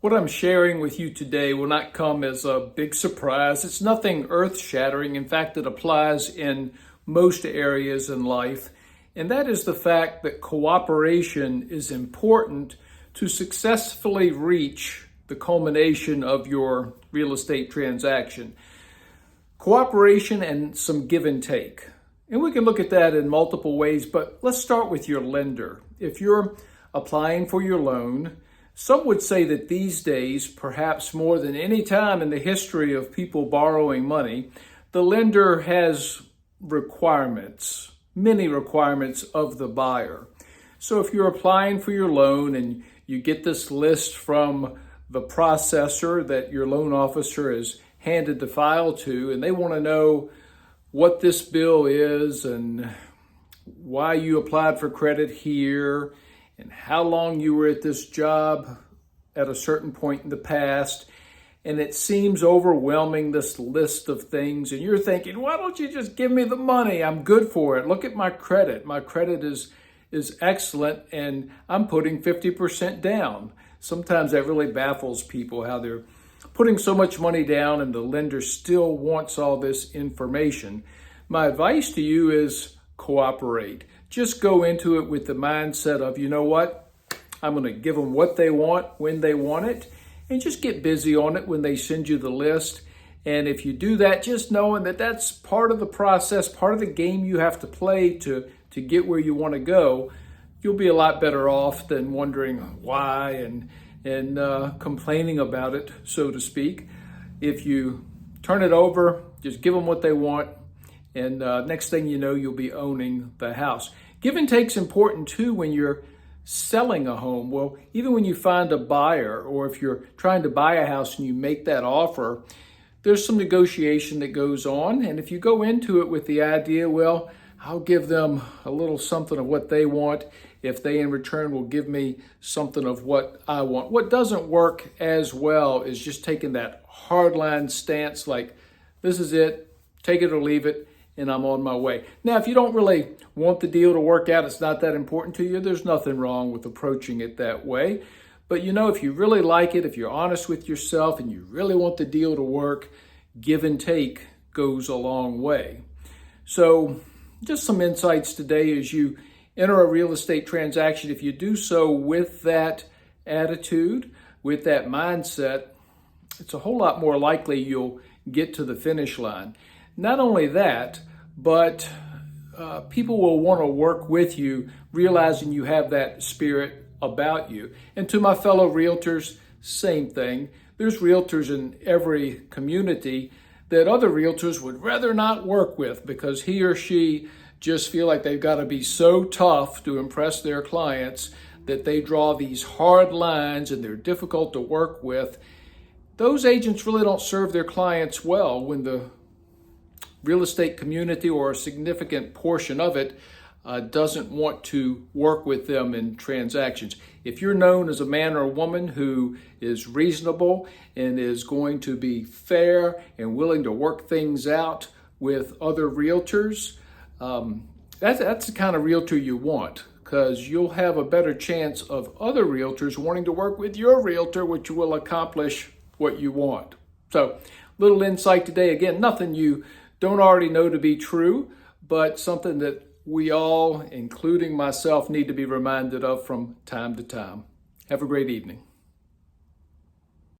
What I'm sharing with you today will not come as a big surprise. It's nothing earth-shattering. In fact, it applies in most areas in life. And that is the fact that cooperation is important to successfully reach the culmination of your real estate transaction. Cooperation and some give and take. And we can look at that in multiple ways, but let's start with your lender. If you're applying for your loan, some would say that these days, perhaps more than any time in the history of people borrowing money, the lender has requirements, many requirements of the buyer. So if you're applying for your loan and you get this list from the processor that your loan officer has handed the file to, and they want to know what this bill is and why you applied for credit here, and how long you were at this job at a certain point in the past. And it seems overwhelming, this list of things. And you're thinking, why don't you just give me the money? I'm good for it. Look at my credit. My credit is excellent, and I'm putting 50% down. Sometimes that really baffles people, how they're putting so much money down and the lender still wants all this information. My advice to you is cooperate. Just go into it with the mindset of, you know what? I'm going to give them what they want when they want it, and just get busy on it when they send you the list. And if you do that, just knowing that that's part of the process, part of the game you have to play to get where you want to go, you'll be a lot better off than wondering why and complaining about it, so to speak. If you turn it over, just give them what they want, and next thing you know, you'll be owning the house. Give and take's important too when you're selling a home. Well, even when you find a buyer, or if you're trying to buy a house and you make that offer, there's some negotiation that goes on. And if you go into it with the idea, well, I'll give them a little something of what they want if they in return will give me something of what I want. What doesn't work as well is just taking that hardline stance like, this is it, take it or leave it, and I'm on my way. Now, if you don't really want the deal to work out, it's not that important to you, there's nothing wrong with approaching it that way. But you know, if you really like it, if you're honest with yourself and you really want the deal to work, give and take goes a long way. So just some insights today as you enter a real estate transaction. If you do so with that attitude, with that mindset, it's a whole lot more likely you'll get to the finish line. Not only that, but people will want to work with you, realizing you have that spirit about you. And to my fellow realtors, same thing. There's realtors in every community that other realtors would rather not work with because he or she just feel like they've got to be so tough to impress their clients that they draw these hard lines and they're difficult to work with. Those agents really don't serve their clients well when the real estate community, or a significant portion of it, doesn't want to work with them in transactions. If you're known as a man or a woman who is reasonable and is going to be fair and willing to work things out with other realtors, that's the kind of realtor you want, because you'll have a better chance of other realtors wanting to work with your realtor, which will accomplish what you want. So, little insight today. Again, nothing you don't already know to be true, but something that we all, including myself, need to be reminded of from time to time. Have a great evening.